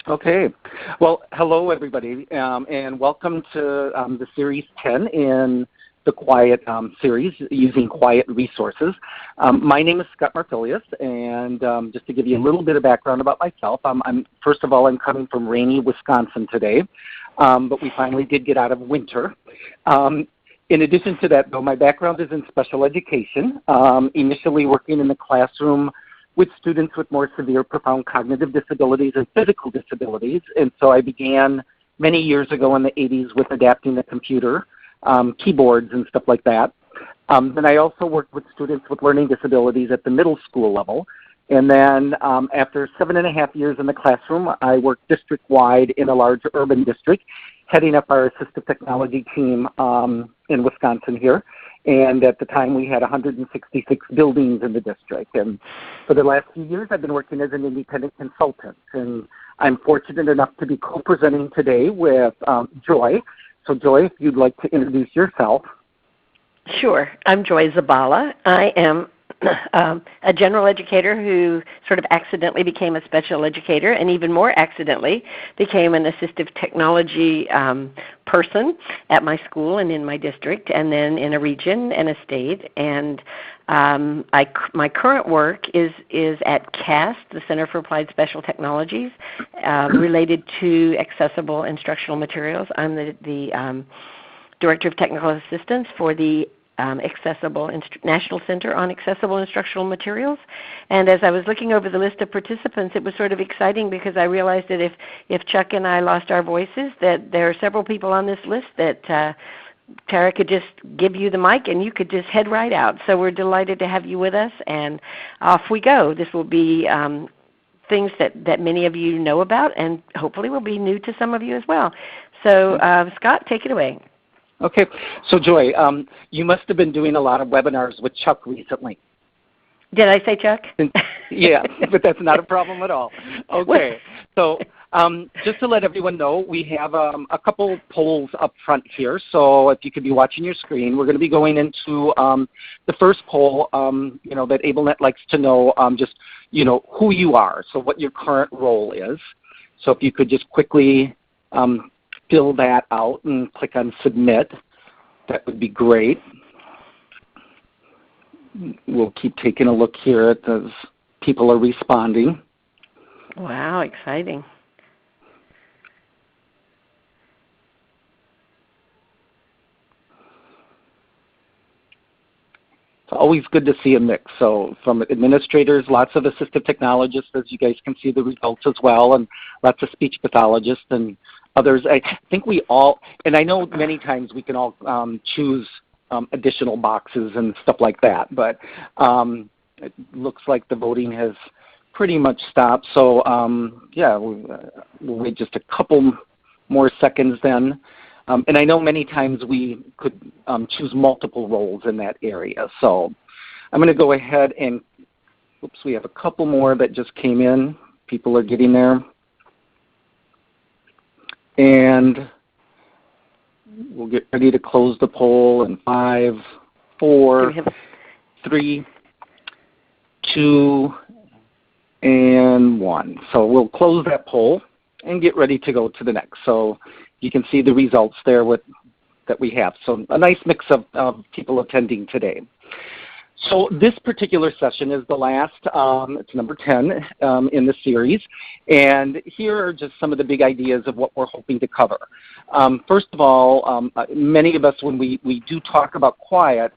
Okay. Well, hello, everybody, and welcome to the Series 10 in the QIAT series using QIAT resources. My name is Scott Marfilius, and just to give you a little bit of background about myself, first of all, I'm coming from rainy Wisconsin today, but we finally did get out of winter. In addition to that, though, my background is in special education, initially working in the classroom with students with more severe, profound cognitive disabilities and physical disabilities. And so I began many years ago in the 80s with adapting the computer, keyboards and stuff like that. Then I also worked with students with learning disabilities at the middle school level. And then after 7.5 years in the classroom, I worked district-wide in a large urban district, heading up our assistive technology team in Wisconsin here. And at the time, we had 166 buildings in the district. And for the last few years, I've been working as an independent consultant. And I'm fortunate enough to be co-presenting today with Joy. So Joy, if you'd like to introduce yourself. Sure. I'm Joy Zabala. I am a general educator who sort of accidentally became a special educator, and even more accidentally became an assistive technology person at my school and in my district, and then in a region and a state. And my current work is at CAST, the Center for Applied Special Technologies, related to accessible instructional materials. I'm the Director of Technical Assistance for the National Center on Accessible Instructional Materials. And as I was looking over the list of participants, it was sort of exciting because I realized that if Chuck and I lost our voices, that there are several people on this list that Tara could just give you the mic and you could just head right out. So we're delighted to have you with us, and off we go. This will be things that many of you know about and hopefully will be new to some of you as well. So Scott, take it away. Okay. So Joy, you must have been doing a lot of webinars with Chuck recently. Did I say Chuck? Yeah, but that's not a problem at all. Okay. So just to let everyone know, we have a couple polls up front here. So if you could be watching your screen, we're going to be going into the first poll, that AbleNet likes to know just, who you are, so what your current role is. So if you could just quickly fill that out and click on Submit, that would be great. We'll keep taking a look here as people are responding. Wow, exciting. It's always good to see a mix. So from administrators, lots of assistive technologists, as you guys can see the results as well, and lots of speech pathologists and others. I think we all, and I know many times we can all choose additional boxes and stuff like that, but it looks like the voting has pretty much stopped. So yeah, we'll wait just a couple more seconds then. And I know many times we could choose multiple roles in that area. So I'm going to go ahead and, oops, we have a couple more that just came in. People are getting there. And we'll get ready to close the poll in 5, 4, 3, 2, and 1. So we'll close that poll and get ready to go to the next. So you can see the results there that we have. So a nice mix of people attending today. So this particular session is the last, it's number 10 in the series, and here are just some of the big ideas of what we're hoping to cover. First of all, many of us, when we do talk about QIAT,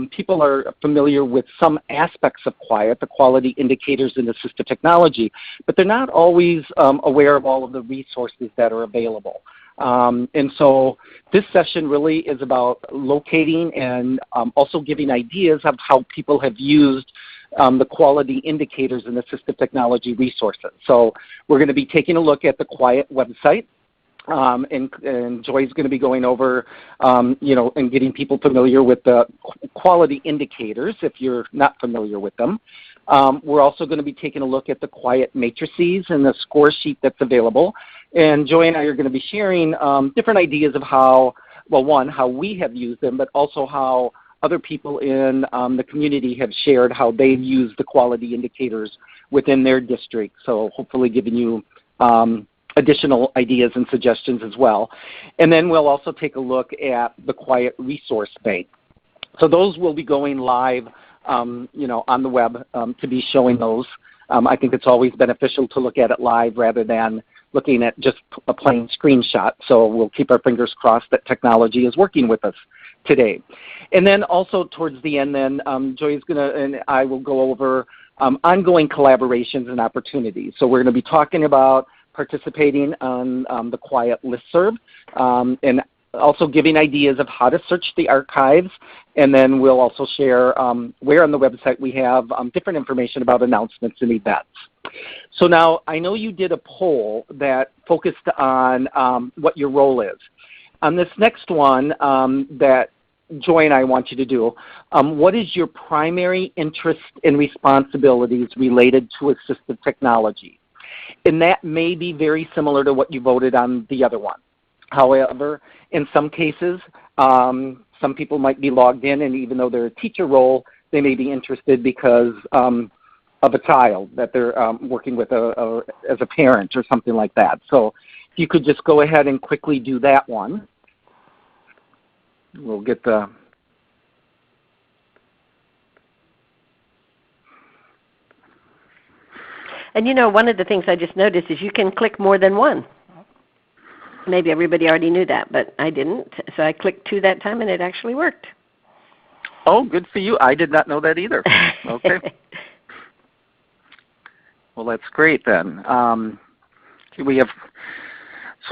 people are familiar with some aspects of QIAT, the quality indicators in assistive technology, but they're not always aware of all of the resources that are available. And so this session really is about locating and also giving ideas of how people have used the quality indicators in assistive technology resources. So we're going to be taking a look at the QIAT website. And Joy's going to be going over, and getting people familiar with the quality indicators if you're not familiar with them. We're also going to be taking a look at the QIAT matrices and the score sheet that's available. And Joy and I are going to be sharing different ideas of how, well, one, how we have used them, but also how other people in the community have shared how they've used the quality indicators within their district. So hopefully giving you additional ideas and suggestions as well. And then we'll also take a look at the QIAT Resource Bank. So those will be going live, on the web to be showing those. I think it's always beneficial to look at it live rather than looking at just a plain screenshot. So we'll keep our fingers crossed that technology is working with us today. And then also towards the end then, Joy is going to, and I will go over ongoing collaborations and opportunities. So we're going to be talking about participating on the QIAT listserv, and also giving ideas of how to search the archives, and then we'll also share where on the website we have different information about announcements and events. So now I know you did a poll that focused on what your role is. On this next one that Joy and I want you to do, what is your primary interest and responsibilities related to assistive technology? And that may be very similar to what you voted on the other one. However, in some cases, some people might be logged in, and even though they're a teacher role, they may be interested because of a child that they're working with as a parent or something like that. So if you could just go ahead and quickly do that one. We'll get the... And one of the things I just noticed is you can click more than one. Maybe everybody already knew that, but I didn't. So I clicked 2 that time, and it actually worked. Oh, good for you. I did not know that either. Okay. Well, that's great then. So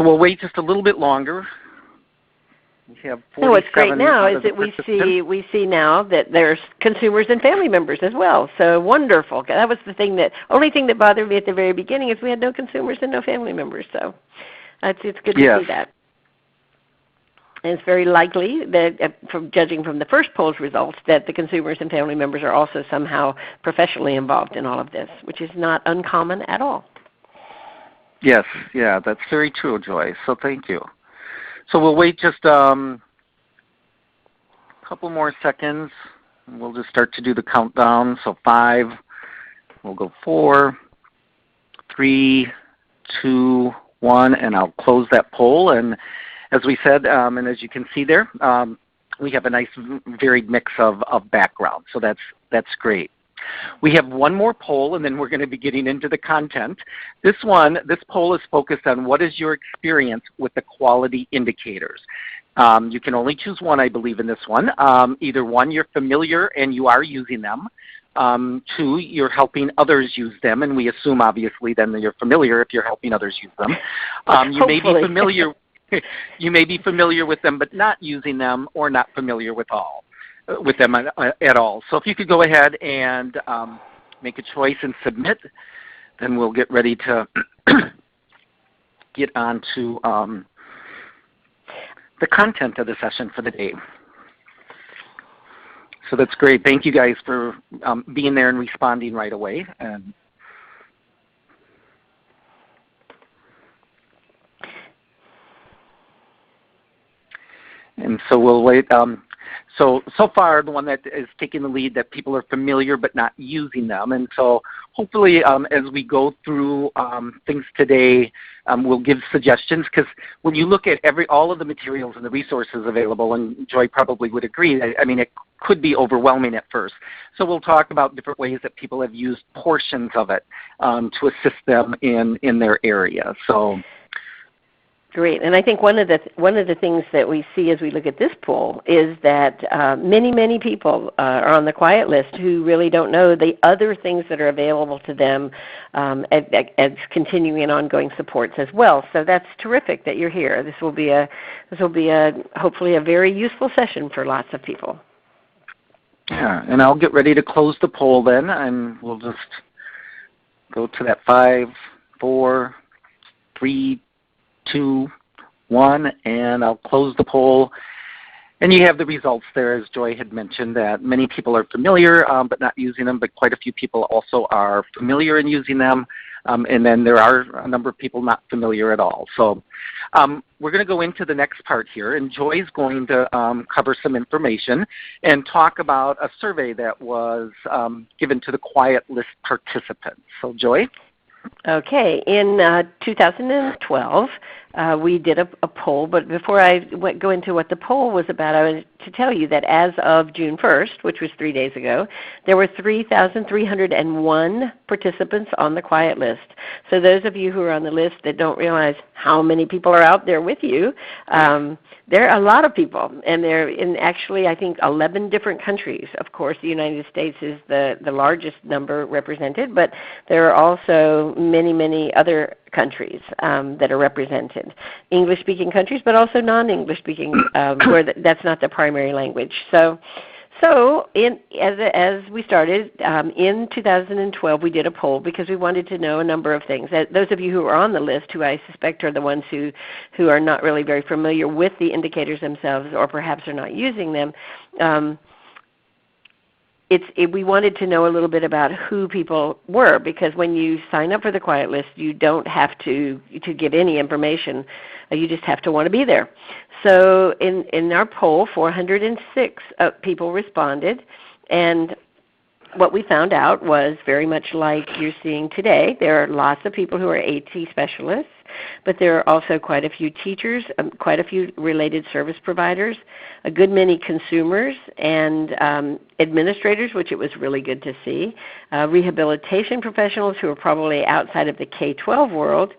we'll wait just a little bit longer. We have 47. So what's great now is that we see now that there's consumers and family members as well. So wonderful. That was the only thing that bothered me at the very beginning is we had no consumers and no family members. So it's good to see that. And it's very likely that, from judging from the first poll's results, that the consumers and family members are also somehow professionally involved in all of this, which is not uncommon at all. Yes, yeah, that's very true, Joy. So thank you. So we'll wait just a couple more seconds, and we'll just start to do the countdown. So 5, we'll go 4, 3, 2, 1, and I'll close that poll. And as we said, and as you can see there, we have a nice varied mix of background. So that's great. We have one more poll, and then we're going to be getting into the content. This poll is focused on what is your experience with the quality indicators. You can only choose one, I believe, in this one. Either 1, you're familiar and you are using them. 2, you're helping others use them, and we assume, obviously, then that you're familiar if you're helping others use them. You may be familiar. You may be familiar with them, but not using them, or not familiar with them at all. So if you could go ahead and make a choice and submit, then we'll get ready to get on to the content of the session for the day. So that's great. Thank you guys for being there and responding right away. And so we'll wait. So far, the one that is taking the lead, that people are familiar but not using them. And so hopefully as we go through things today, we'll give suggestions, because when you look at all of the materials and the resources available, and Joy probably would agree, I mean, it could be overwhelming at first. So we'll talk about different ways that people have used portions of it to assist them in their area. So. Great, and I think one of the things that we see as we look at this poll is that many people are on the QIAT list who really don't know the other things that are available to them as continuing and ongoing supports as well. So that's terrific that you're here. This will be hopefully a very useful session for lots of people. Yeah, and I'll get ready to close the poll then, and we'll just go to that 5, 4, 3, 2, 1, and I'll close the poll. And you have the results there, as Joy had mentioned, that many people are familiar but not using them, but quite a few people also are familiar in using them. And then there are a number of people not familiar at all. So we're going to go into the next part here, and Joy's going to cover some information and talk about a survey that was given to the QIAT list participants. So Joy? Okay. In 2012, we did a poll, but before I go into what the poll was about, I wanted to tell you that as of June 1st, which was 3 days ago, there were 3,301 participants on the QIAT list. So those of you who are on the list that don't realize how many people are out there with you, there are a lot of people, and they're in actually, I think, 11 different countries. Of course, the United States is the largest number represented, but there are also many, many other countries that are represented. English-speaking countries, but also non-English-speaking, where that's not the primary language. So as we started, in 2012 we did a poll because we wanted to know a number of things. Those of you who are on the list, who I suspect are the ones who are not really very familiar with the indicators themselves or perhaps are not using them, we wanted to know a little bit about who people were, because when you sign up for the QIAT list, you don't have to give any information. You just have to want to be there. So in our poll, 406 people responded, and what we found out was very much like you're seeing today. There are lots of people who are AT specialists, but there are also quite a few teachers, quite a few related service providers, a good many consumers, and administrators, which it was really good to see, rehabilitation professionals who are probably outside of the K-12 world,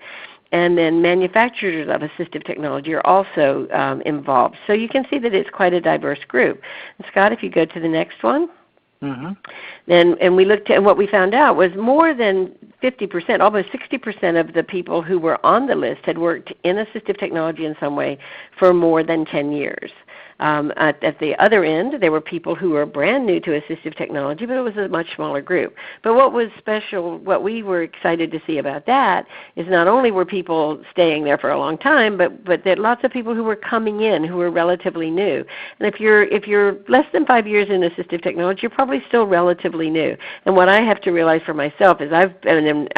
and then manufacturers of assistive technology are also involved. So you can see that it's quite a diverse group. And Scott, if you go to the next one. Mm-hmm. And we looked at, and what we found out was more than 50%, almost 60% of the people who were on the list had worked in assistive technology in some way for more than 10 years. At the other end, there were people who were brand new to assistive technology, but it was a much smaller group. But what was special, what we were excited to see about that is not only were people staying there for a long time, but that lots of people who were coming in who were relatively new. And if you're less than 5 years in assistive technology, you're probably still relatively new. And what I have to realize for myself is I've been in,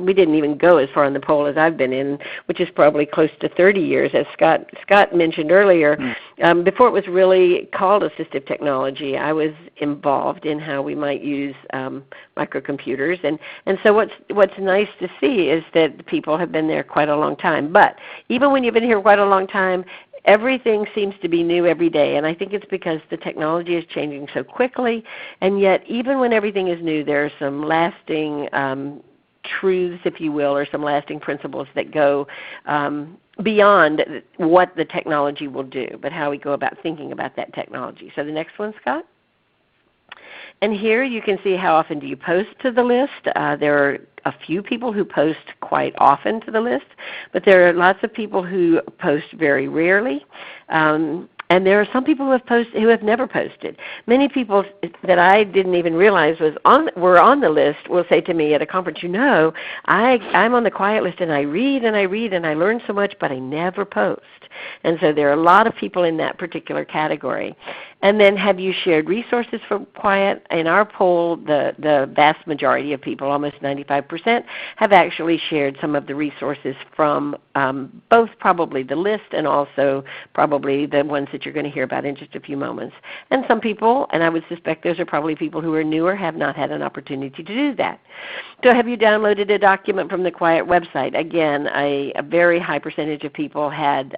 we didn't even go as far on the poll as I've been in, which is probably close to 30 years, as Scott mentioned earlier. Before it was really called assistive technology, I was involved in how we might use microcomputers. And so what's nice to see is that people have been there quite a long time. But even when you've been here quite a long time, everything seems to be new every day, and I think it's because the technology is changing so quickly, and yet even when everything is new, there are some lasting truths, if you will, or some lasting principles that go beyond what the technology will do, but how we go about thinking about that technology. So the next one, Scott. And here you can see how often do you post to the list. There are a few people who post quite often to the list, but there are lots of people who post very rarely. And there are some people who have never posted. Many people that I didn't even realize were on the list will say to me at a conference, I'm on the QIAT list and I read and I read and I learn so much, but I never post. And so there are a lot of people in that particular category. And then have you shared resources for QIAT? In our poll, the vast majority of people, almost 95%, have actually shared some of the resources from both probably the list and also probably the ones that you're going to hear about in just a few moments. And some people, and I would suspect those are probably people who are newer, have not had an opportunity to do that. So have you downloaded a document from the QIAT website? Again, a very high percentage of people had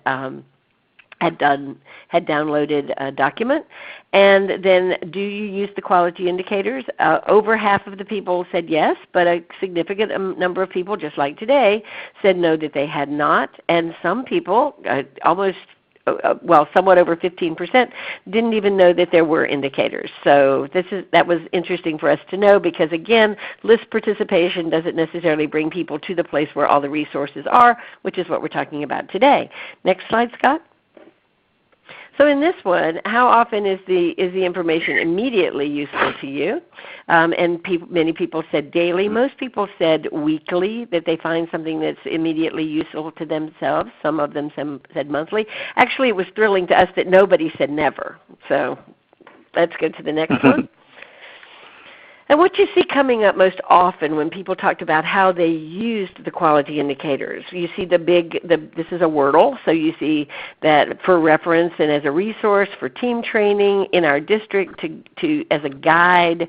downloaded a document. And then do you use the quality indicators? Over half of the people said yes, but a significant number of people, just like today, said no, that they had not. And some people, somewhat over 15%, didn't even know that there were indicators. So that was interesting for us to know because, again, list participation doesn't necessarily bring people to the place where all the resources are, which is what we're talking about today. Next slide, Scott. So in this one, how often is the information immediately useful to you? And many people said daily. Most people said weekly, that they find something that's immediately useful to themselves. Some of them said monthly. Actually, it was thrilling to us that nobody said never. So let's go to the next one. And what you see coming up most often when people talked about how they used the quality indicators, you see this is a Wordle, so you see that for reference and as a resource for team training in our district, as a guide,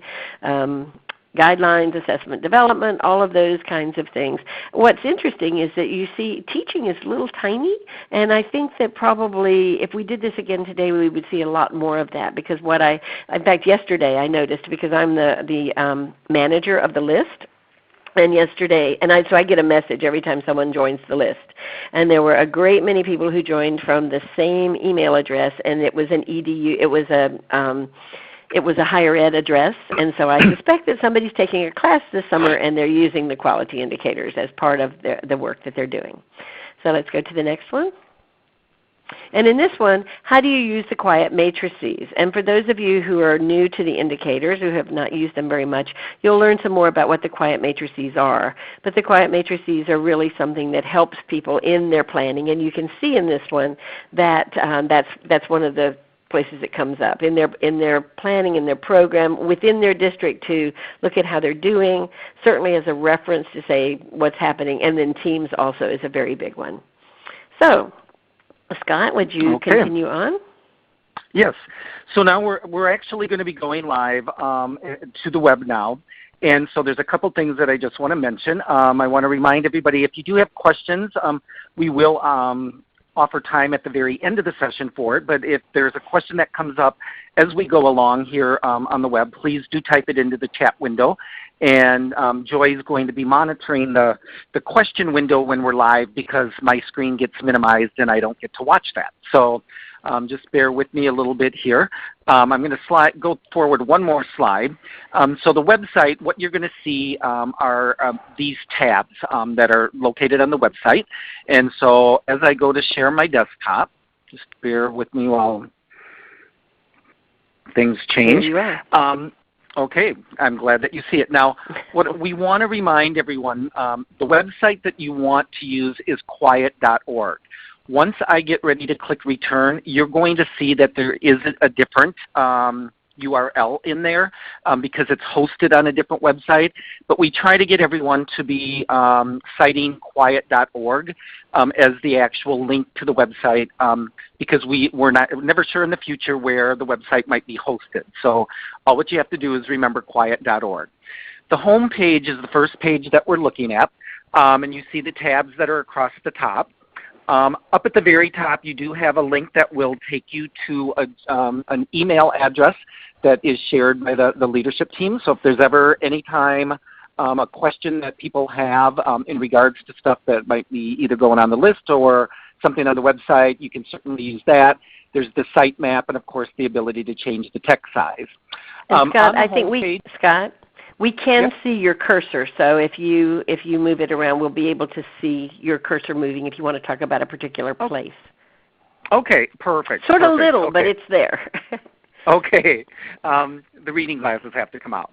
guidelines, assessment development, all of those kinds of things. What's interesting is that you see teaching is a little tiny, and I think that probably if we did this again today, we would see a lot more of that, because in fact, yesterday I noticed, because I'm the manager of the list, and yesterday, so I get a message every time someone joins the list. And there were a great many people who joined from the same email address, and it was an EDU. It was a higher ed address, and so I suspect that somebody's taking a class this summer and they're using the quality indicators as part of the work that they're doing. So let's go to the next one. And in this one, how do you use the QIAT matrices? And for those of you who are new to the indicators, who have not used them very much, you'll learn some more about what the QIAT matrices are. But the QIAT matrices are really something that helps people in their planning. And you can see in this one that that's one of the places it comes up in their planning, in their program, within their district, to look at how they're doing, certainly as a reference to say what's happening, and then teams also is a very big one. So, Scott, would you continue on? Yes. So now we're actually going to be going live to the web now. And so there's a couple things that I just want to mention. I want to remind everybody, if you do have questions, we will offer time at the very end of the session for it. But if there's a question that comes up as we go along here on the web, please do type it into the chat window. And Joy is going to be monitoring the question window when we're live, because my screen gets minimized and I don't get to watch that. So just bear with me a little bit here. I'm going to go forward one more slide. So the website, what you're going to see are these tabs that are located on the website. And so as I go to share my desktop, just bear with me while things change. Here you are. Okay, I'm glad that you see it. Now, what we want to remind everyone, the website that you want to use is QIAT.org. Once I get ready to click return, you're going to see that there is a different URL in there because it's hosted on a different website. But we try to get everyone to be citing QIAT.org as the actual link to the website, because we're never sure in the future where the website might be hosted. So all what you have to do is remember QIAT.org. The home page is the first page that we're looking at, and you see the tabs that are across the top. Up at the very top, you do have a link that will take you to an email address that is shared by the leadership team. So if there's ever any time a question that people have in regards to stuff that might be either going on the list or something on the website, you can certainly use that. There's the site map and, of course, the ability to change the text size. And Scott, I think we can see your cursor, so if you move it around, we'll be able to see your cursor moving if you want to talk about a particular place. Okay, perfect. Sort of little, but it's there. Okay. The reading glasses have to come out.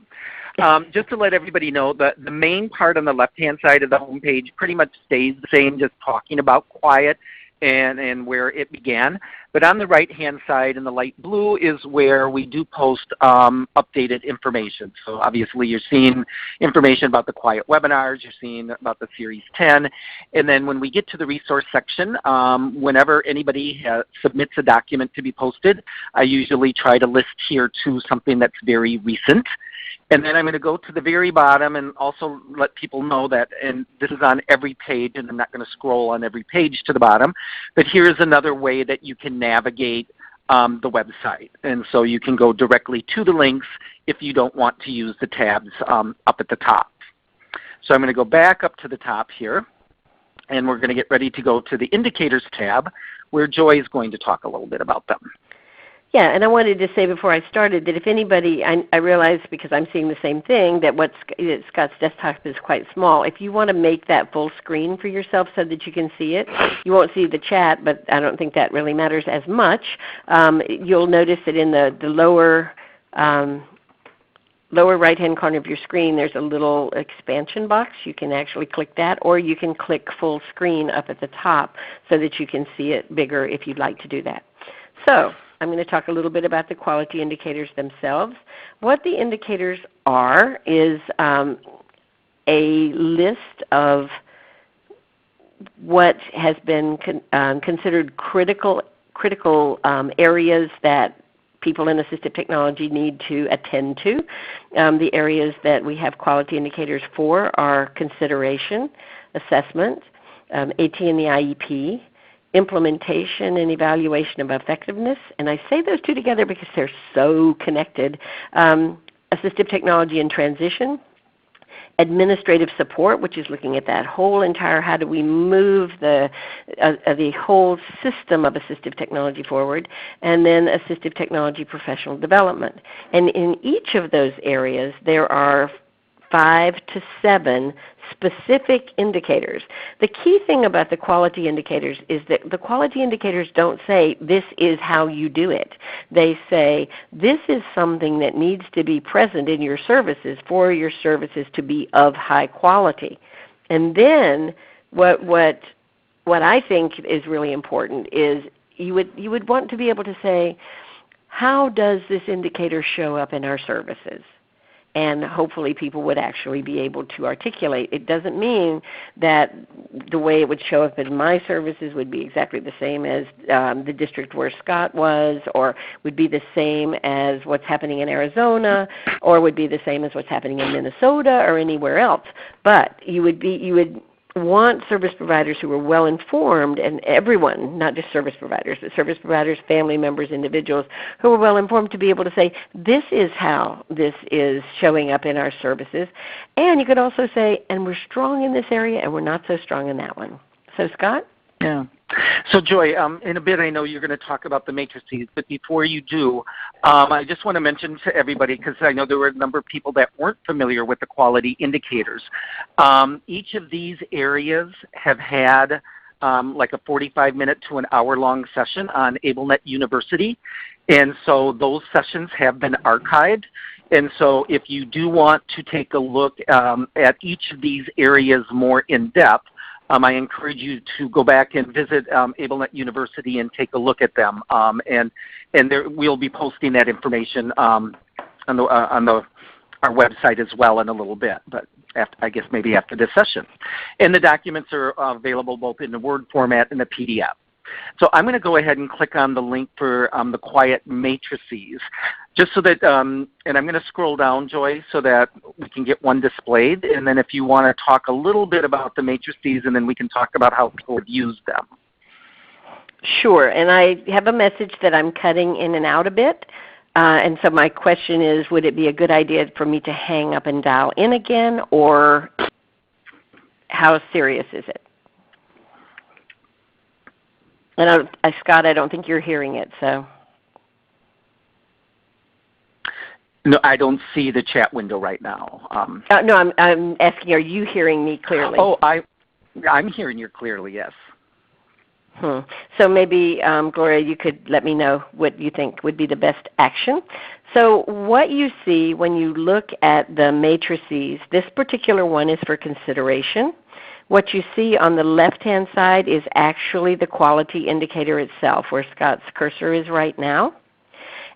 Just to let everybody know, the main part on the left-hand side of the home page pretty much stays the same, just talking about QIAT and where it began. But on the right-hand side in the light blue is where we do post updated information. So obviously you're seeing information about the QIAT webinars, you're seeing about the Series 10. And then when we get to the resource section, whenever anybody submits a document to be posted, I usually try to list here to something that's very recent. And then I'm going to go to the very bottom and also let people know that, and this is on every page, and I'm not going to scroll on every page to the bottom, but here's another way that you can navigate the website. And so you can go directly to the links if you don't want to use the tabs up at the top. So I'm going to go back up to the top here, and we're going to get ready to go to the Indicators tab, where Joy is going to talk a little bit about them. Yeah, and I wanted to say before I started that if anybody, I realize because I'm seeing the same thing, that Scott's desktop is quite small. If you want to make that full screen for yourself so that you can see it, you won't see the chat, but I don't think that really matters as much. You'll notice that in the lower right-hand corner of your screen, there's a little expansion box. You can actually click that, or you can click full screen up at the top so that you can see it bigger if you'd like to do that. So I'm going to talk a little bit about the quality indicators themselves. What the indicators are is a list of what has been considered critical areas that people in assistive technology need to attend to. The areas that we have quality indicators for are consideration, assessment, AT and the IEP, implementation and evaluation of effectiveness. And I say those two together because they're so connected. Assistive technology in transition, administrative support, which is looking at that whole entire how do we move the whole system of assistive technology forward, and then assistive technology professional development. And in each of those areas there are 5 to 7 specific indicators. The key thing about the quality indicators is that the quality indicators don't say this is how you do it. They say this is something that needs to be present in your services for your services to be of high quality. And then what I think is really important is you would want to be able to say, how does this indicator show up in our services? And hopefully people would actually be able to articulate. It doesn't mean that the way it would show up in my services would be exactly the same as the district where Scott was, or would be the same as what's happening in Arizona, or would be the same as what's happening in Minnesota or anywhere else. But you would want service providers who are well informed, and everyone, not just service providers, but service providers, family members, individuals who are well informed to be able to say, this is how this is showing up in our services. And you could also say, and we're strong in this area and we're not so strong in that one. So Scott? Yeah. So Joy, in a bit I know you're going to talk about the matrices, but before you do, I just want to mention to everybody, because I know there were a number of people that weren't familiar with the quality indicators. Each of these areas have had like a 45-minute to an hour-long session on AbleNet University, and so those sessions have been archived. And so if you do want to take a look at each of these areas more in depth, I encourage you to go back and visit AbleNet University and take a look at them. And we'll be posting that information on our website as well in a little bit, but I guess maybe after this session. And the documents are available both in the Word format and the PDF. So I'm going to go ahead and click on the link for the QIAT matrices, just so that, and I'm going to scroll down, Joy, so that we can get one displayed. And then if you want to talk a little bit about the matrices, and then we can talk about how people would use them. Sure, and I have a message that I'm cutting in and out a bit. And so my question is, would it be a good idea for me to hang up and dial in again, or how serious is it? And Scott, I don't think you're hearing it, so. No, I don't see the chat window right now. No, I'm asking, are you hearing me clearly? Oh, I'm hearing you clearly, yes. So maybe, Gloria, you could let me know what you think would be the best action. So what you see when you look at the matrices, this particular one is for consideration. What you see on the left-hand side is actually the quality indicator itself, where Scott's cursor is right now.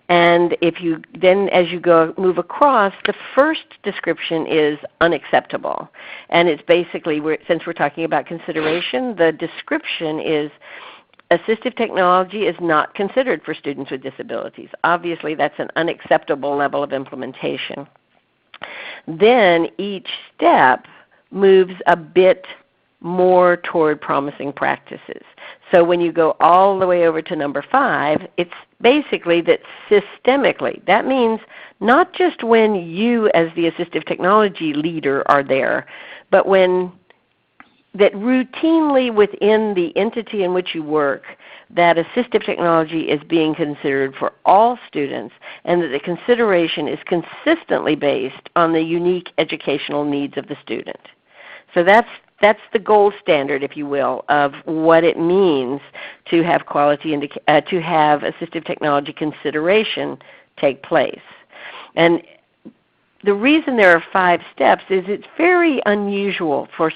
And if you then, as you move across, the first description is unacceptable. And it's basically, since we're talking about consideration, the description is assistive technology is not considered for students with disabilities. Obviously, that's an unacceptable level of implementation. Then each step moves a bit more toward promising practices. So when you go all the way over to number 5, it's basically that systemically. That means not just when you as the assistive technology leader are there, but that routinely within the entity in which you work, that assistive technology is being considered for all students, and that the consideration is consistently based on the unique educational needs of the student. So that's the gold standard, if you will, of what it means to have to have assistive technology consideration take place. And the reason there are 5 steps is it's very unusual for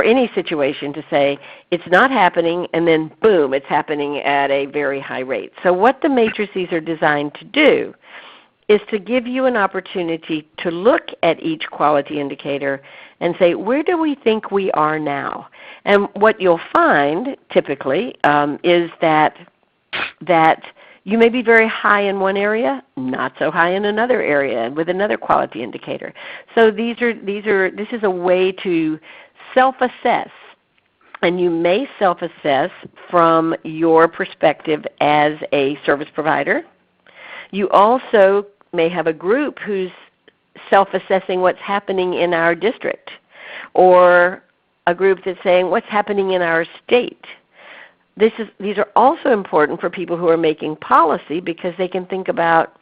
any situation to say it's not happening and then boom, it's happening at a very high rate. So what the matrices are designed to do is to give you an opportunity to look at each quality indicator and say, where do we think we are now? And what you'll find typically is that You may be very high in one area, not so high in another area with another quality indicator. So this is a way to self-assess. And you may self-assess from your perspective as a service provider. You also may have a group who's self-assessing what's happening in our district, or a group that's saying what's happening in our state. These are also important for people who are making policy, because they can think about,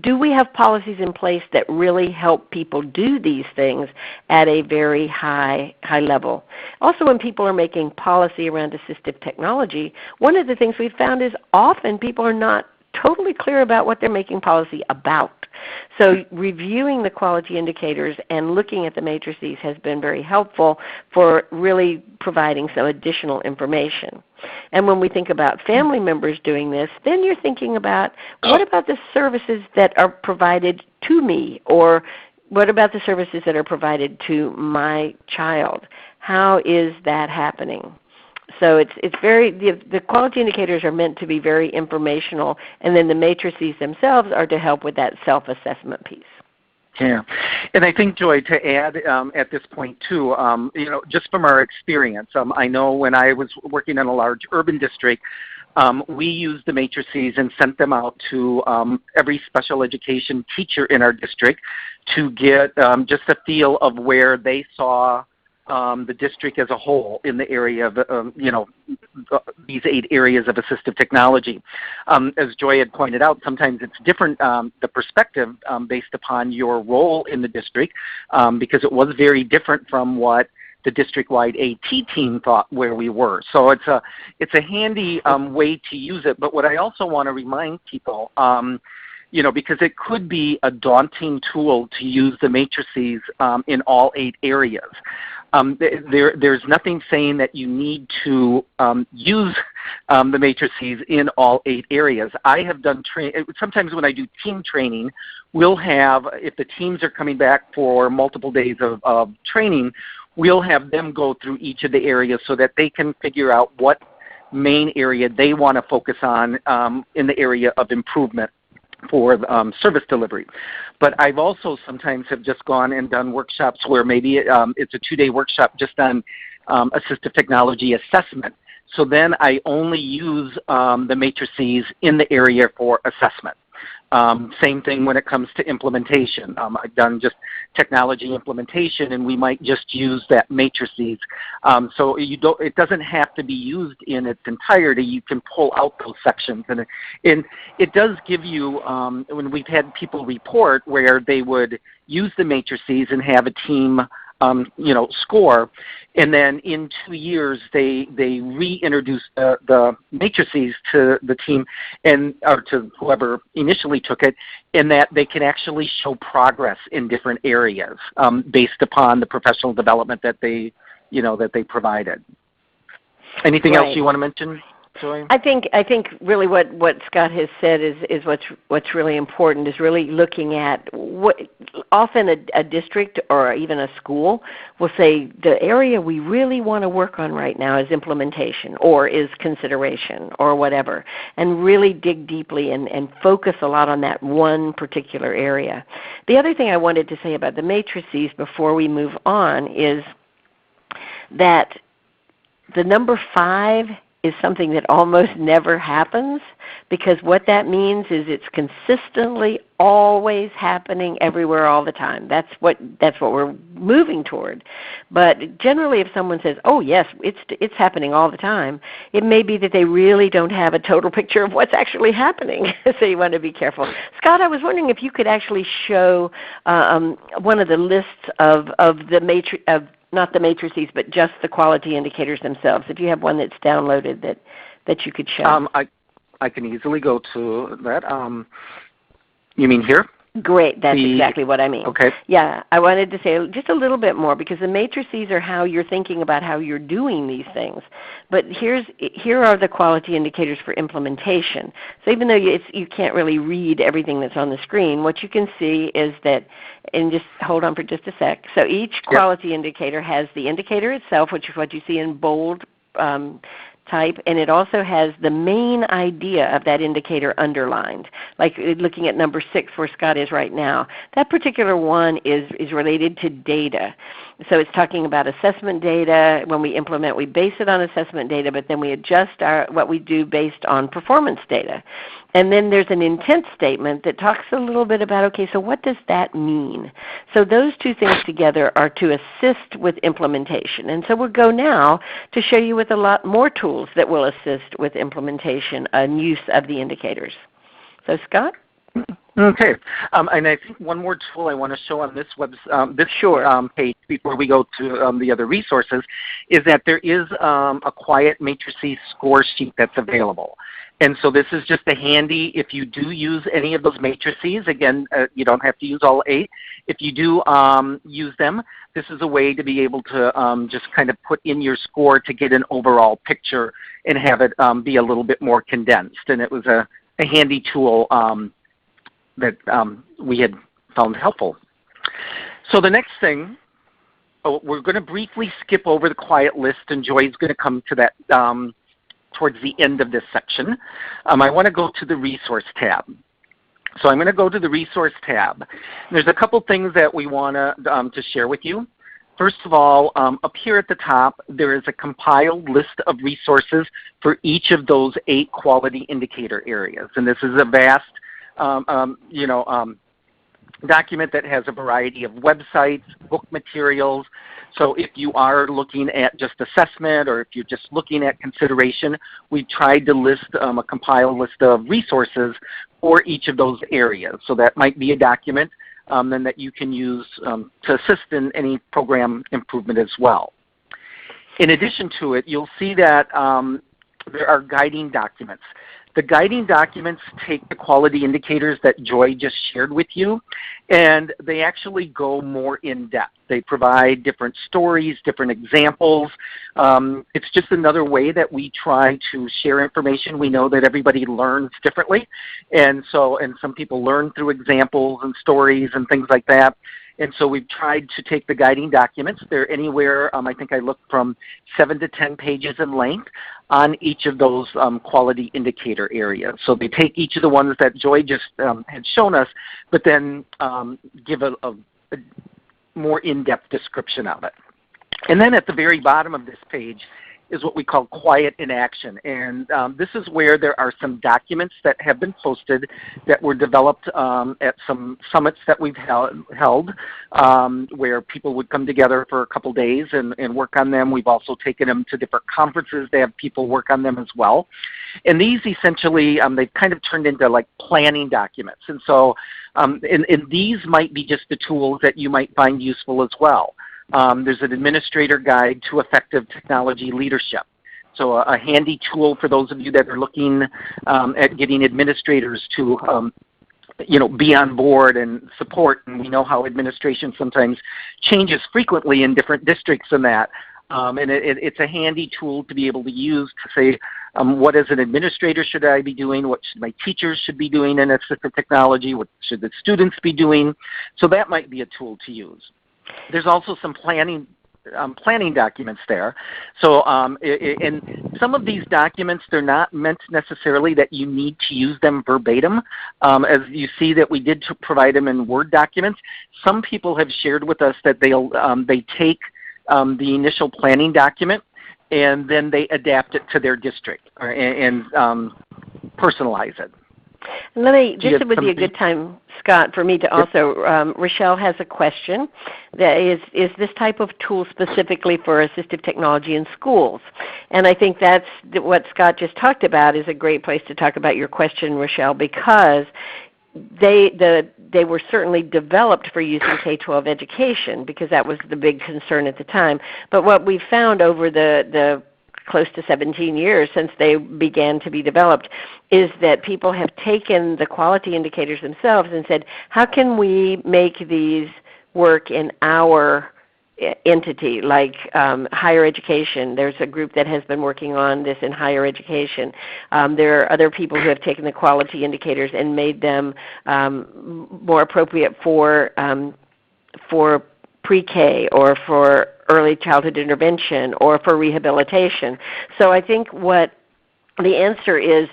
do we have policies in place that really help people do these things at a very high level? Also, when people are making policy around assistive technology, one of the things we've found is often people are not totally clear about what they're making policy about. So reviewing the quality indicators and looking at the matrices has been very helpful for really providing some additional information. And when we think about family members doing this, then you're thinking about, what about the services that are provided to me, or what about the services that are provided to my child? How is that happening? So it's very, the quality indicators are meant to be very informational, and then the matrices themselves are to help with that self-assessment piece. Yeah, and I think, Joy, to add at this point too, just from our experience, I know when I was working in a large urban district, we used the matrices and sent them out to every special education teacher in our district to get just a feel of where they saw the district as a whole in the area of, these 8 areas of assistive technology. As Joy had pointed out, sometimes it's different, the perspective based upon your role in the district, because it was very different from what the district-wide AT team thought where we were. So it's a handy way to use it. But what I also want to remind people, because it could be a daunting tool to use the matrices in all 8 areas. There's nothing saying that you need to use the matrices in all 8 areas. I have done sometimes when I do team training, we'll have, if the teams are coming back for multiple days of training, we'll have them go through each of the areas so that they can figure out what main area they want to focus on in the area of improvement for service delivery. But I've also sometimes have just gone and done workshops where maybe it's a 2-day workshop just on assistive technology assessment. So then I only use the matrices in the area for assessment. Same thing when it comes to implementation. I've done just technology implementation, and we might just use that matrices. So it doesn't have to be used in its entirety. You can pull out those sections, and it does give you. When we've had people report where they would use the matrices and have a team, score, and then in 2 years they reintroduce the matrices to the team or to whoever initially took it, and that they can actually show progress in different areas based upon the professional development that they provided. Anything else you want to mention, Joy? I think really what Scott has said is what's really important is really looking at what often a district or even a school will say the area we really want to work on right now is implementation or is consideration or whatever, and really dig deeply and focus a lot on that one particular area. The other thing I wanted to say about the matrices before we move on is that the number 5 is something that almost never happens, because what that means is it's consistently always happening everywhere all the time. That's what we're moving toward. But generally if someone says, oh yes, it's happening all the time, it may be that they really don't have a total picture of what's actually happening. So you want to be careful. Scott, I was wondering if you could actually show one of the lists of the not the matrices, but just the quality indicators themselves. If you have one that's downloaded that you could show. I can easily go to that. You mean here? Great. That's exactly what I mean. Okay. Yeah, I wanted to say just a little bit more, because the matrices are how you're thinking about how you're doing these things. But here are the quality indicators for implementation. So even though you can't really read everything that's on the screen, what you can see is that, and just hold on for just a sec. So each quality indicator has the indicator itself, which is what you see in bold type, and it also has the main idea of that indicator underlined, like looking at number 6 where Scott is right now. That particular one is related to data. So it's talking about assessment data. When we implement, we base it on assessment data, but then we adjust what we do based on performance data. And then there's an intent statement that talks a little bit about, okay, so what does that mean? So those two things together are to assist with implementation. And so we'll go now to show you with a lot more tools that will assist with implementation and use of the indicators. So Scott? Okay, and I think one more tool I want to show on this page before we go to the other resources is that there is a QIAT Matrices score sheet that's available. And so this is just a handy, if you do use any of those matrices, again, you don't have to use all 8. If you do use them, this is a way to be able to just kind of put in your score to get an overall picture and have it be a little bit more condensed. And it was a handy tool that we had found helpful. So the next thing, we're going to briefly skip over the QIAT list, and Joy's going to come to that towards the end of this section. I want to go to the Resource tab. So I'm going to go to the Resource tab. There's a couple things that we want to share with you. First of all, up here at the top, there is a compiled list of resources for each of those 8 quality indicator areas. And this is a vast document that has a variety of websites, book materials. So if you are looking at just assessment, or if you're just looking at consideration, we tried to list a compiled list of resources for each of those areas. So that might be a document then that you can use to assist in any program improvement as well. In addition to it, you'll see that there are guiding documents. The guiding documents take the quality indicators that Joy just shared with you, and they actually go more in depth. They provide different stories, different examples. It's just another way that we try to share information. We know that everybody learns differently, and some people learn through examples and stories and things like that. And so we've tried to take the guiding documents. They're anywhere, I think I looked from 7 to 10 pages in length on each of those quality indicator areas. So they take each of the ones that Joy just had shown us, but then give a more in-depth description of it. And then at the very bottom of this page is what we call QIAT in Action. And this is where there are some documents that have been posted that were developed at some summits that we've held where people would come together for a couple days and work on them. We've also taken them to different conferences. They have people work on them as well. And these essentially, they've kind of turned into like planning documents. And so and these might be just the tools that you might find useful as well. There's an administrator guide to effective technology leadership. So a handy tool for those of you that are looking at getting administrators to be on board and support. And we know how administration sometimes changes frequently in different districts and that. And it's a handy tool to be able to use to say, what as an administrator should I be doing? What should my teachers should be doing in assistive technology? What should the students be doing? So that might be a tool to use. There's also some planning documents there. So and some of these documents, they're not meant necessarily that you need to use them verbatim. As you see that we did provide them in Word documents. Some people have shared with us that they take the initial planning document and then they adapt it to their district and personalize it. This would be a good time, Scott, for me to also, Rochelle has a question. That is this type of tool specifically for assistive technology in schools? And I think that's what Scott just talked about is a great place to talk about your question, Rochelle, because they were certainly developed for use in K-12 education because that was the big concern at the time. But what we found over the close to 17 years since they began to be developed is that people have taken the quality indicators themselves and said, how can we make these work in our entity, like higher education? There's a group that has been working on this in higher education. There are other people who have taken the quality indicators and made them more appropriate for pre-K or for early childhood intervention or for rehabilitation. So I think what the answer is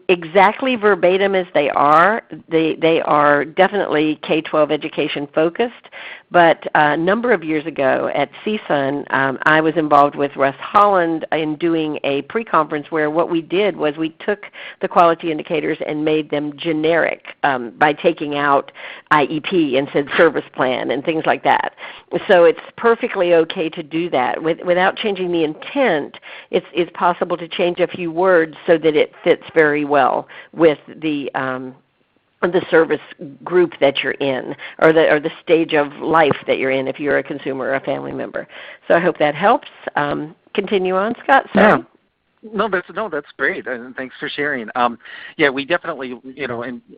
exactly verbatim as they are. They are definitely K-12 education focused, but a number of years ago at CSUN, I was involved with Russ Holland in doing a pre-conference where what we did was we took the quality indicators and made them generic by taking out IEP and said service plan and things like that. So it's perfectly okay to do that. Without changing the intent, it's possible to change a few words so that it fits very well with the service group that you're in, or the stage of life that you're in if you're a consumer or a family member. So I hope that helps. Continue on, Scott. Sorry. Yeah. No, that's great, and thanks for sharing. Yeah, we definitely,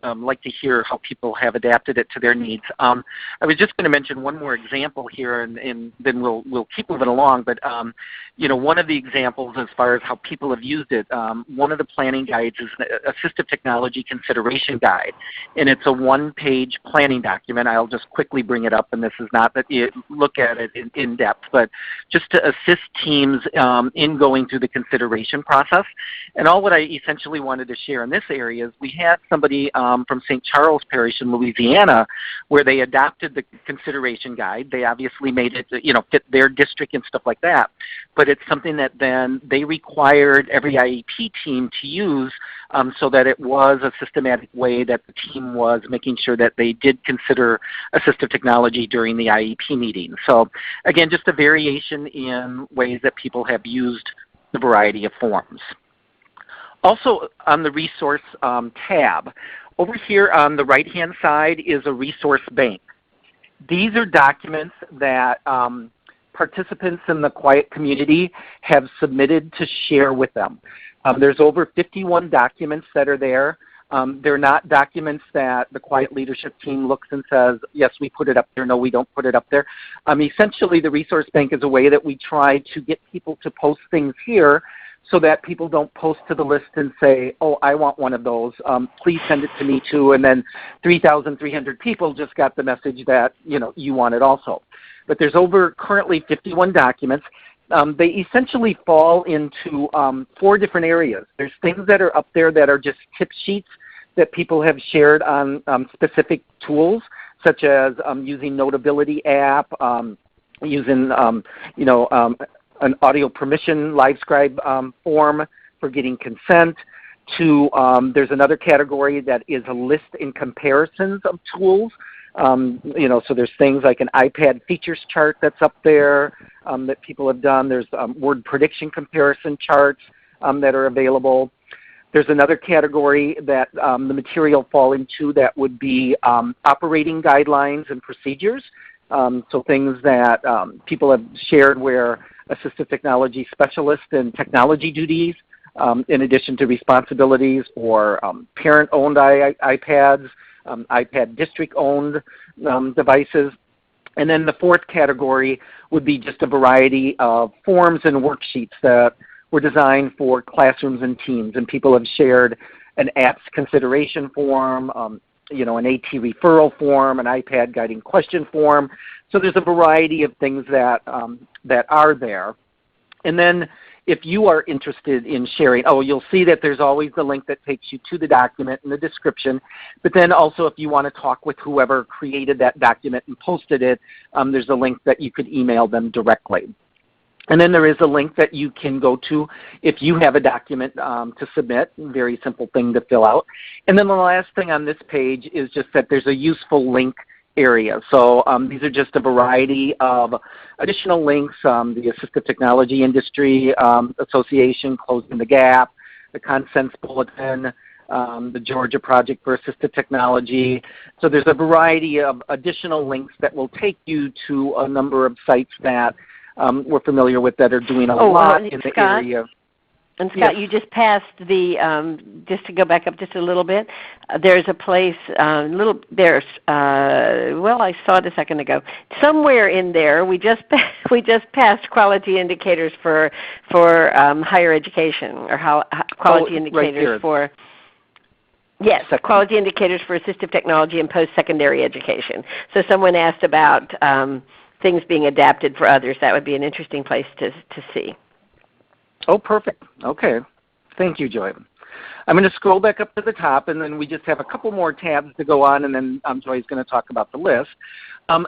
like to hear how people have adapted it to their needs. I was just going to mention one more example here, and then we'll keep moving along. But one of the examples as far as how people have used it, one of the planning guides is an Assistive Technology Consideration Guide, and it's a one-page planning document. I'll just quickly bring it up, and this is not that you look at it in depth, but just to assist teams in going through the consideration process. And all what I essentially wanted to share in this area is we had somebody from St. Charles Parish in Louisiana where they adopted the consideration guide. They obviously made it fit their district and stuff like that, but it's something that then they required every IEP team to use so that it was a systematic way that the team was making sure that they did consider assistive technology during the IEP meeting. So again, just a variation in ways that people have used the variety of forms. Also on the resource tab, over here on the right-hand side is a resource bank. These are documents that participants in the QIAT community have submitted to share with them. There's over 51 documents that are there. They're not documents that the QIAT leadership team looks and says, yes, we put it up there, no, we don't put it up there. Essentially, the resource bank is a way that we try to get people to post things here so that people don't post to the list and say, oh, I want one of those. Please send it to me too. And then 3,300 people just got the message that you want it also. But there's over currently 51 documents. They essentially fall into 4 different areas. There's things that are up there that are just tip sheets that people have shared on specific tools, such as using Notability app, using an audio permission LiveScribe form for getting consent. There's another category that is a list and comparisons of tools. So there's things like an iPad features chart that's up there that people have done. There's word prediction comparison charts that are available. There's another category that the material fall into that would be operating guidelines and procedures. So things that people have shared where assistive technology specialists and technology duties, in addition to responsibilities for parent-owned iPads, iPad district-owned devices. And then the 4th category would be just a variety of forms and worksheets that were designed for classrooms and teams. And people have shared an apps consideration form, an AT referral form, an iPad guiding question form. So there's a variety of things that are there. And then if you are interested in sharing, you'll see that there's always the link that takes you to the document and the description. But then also if you want to talk with whoever created that document and posted it, there's a link that you could email them directly. And then there is a link that you can go to if you have a document to submit, very simple thing to fill out. And then the last thing on this page is just that there's a useful link area. So these are just a variety of additional links, the Assistive Technology Industry Association, Closing the Gap, the Consents Bulletin, the Georgia Project for Assistive Technology. So there's a variety of additional links that will take you to a number of sites that we're familiar with that are doing a lot in the area. And Scott, yes. You just passed the, just to go back up just a little bit, there's a place, I saw it a second ago. Somewhere in there, we just passed quality indicators for higher education, or quality indicators right for, yes, quality indicators for assistive technology and post-secondary education. So someone asked about things being adapted for others. That would be an interesting place to see. Oh, perfect. Okay. Thank you, Joy. I'm going to scroll back up to the top, and then we just have a couple more tabs to go on, and then Joy's going to talk about the list.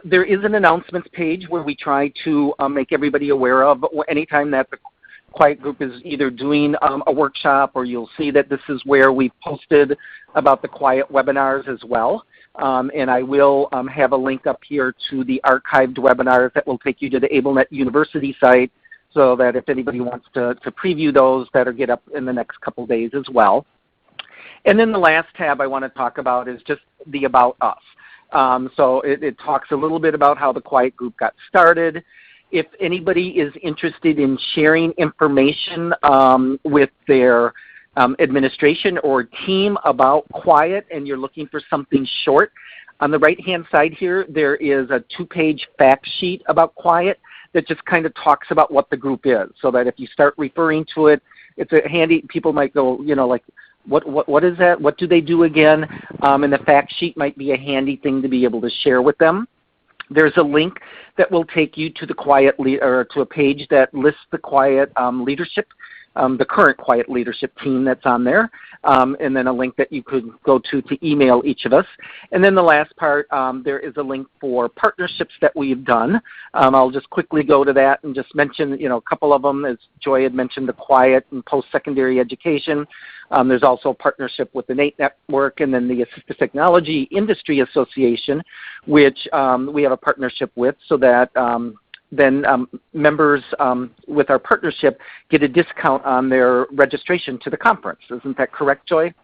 There is an announcements page where we try to make everybody aware of anytime that the QIAT group is either doing a workshop, or you'll see that this is where we've posted about the QIAT webinars as well. And I will have a link up here to the archived webinars that will take you to the AbleNet University site, so that if anybody wants to preview those, that'll get up in the next couple days as well. And then the last tab I want to talk about is just the About Us. So it talks a little bit about how the QIAT group got started. If anybody is interested in sharing information with their administration or team about QIAT, and you're looking for something short, on the right-hand side here, there is a 2-page fact sheet about QIAT that just kind of talks about what the group is, so that if you start referring to it, it's a handy, people might go, like, what is that? What do they do again? And the fact sheet might be a handy thing to be able to share with them. There's a link that will take you to the QIAT, or to a page that lists the QIAT leadership, the current QIAT leadership team that's on there, and then a link that you could go to email each of us. And then the last part, there is a link for partnerships that we've done. I'll just quickly go to that and just mention, a couple of them. As Joy had mentioned, the QIAT and post-secondary education. There's also a partnership with the NATE Network, and then the Assistive Technology Industry Association, which we have a partnership with, so that then members with our partnership get a discount on their registration to the conference. Isn't that correct, Joy?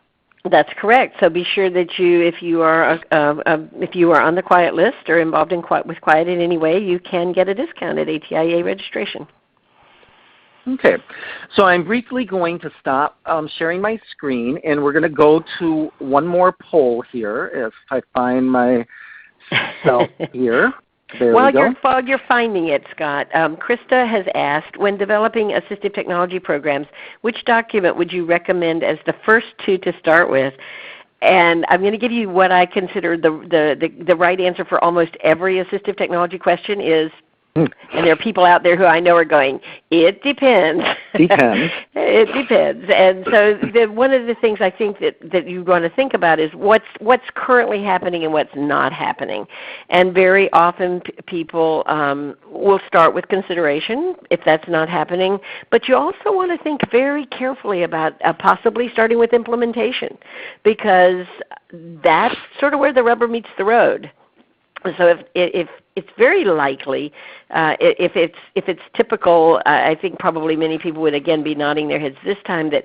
That's correct. So be sure that if you are on the QIAT list or involved with QIAT in any way, you can get a discount at ATIA registration. Okay, so I'm briefly going to stop sharing my screen, and we're going to go to one more poll here, if I find myself here. There we go. While you're finding it, Scott, Krista has asked, when developing assistive technology programs, which document would you recommend as the first two to start with? And I'm going to give you what I consider the right answer for almost every assistive technology question is, and there are people out there who I know are going, it depends. Depends. It depends. And so one of the things I think that you want to think about is what's currently happening and what's not happening. And very often people will start with consideration if that's not happening. But you also want to think very carefully about possibly starting with implementation, because that's sort of where the rubber meets the road. So if it's very likely, if it's typical, I think probably many people would again be nodding their heads this time, that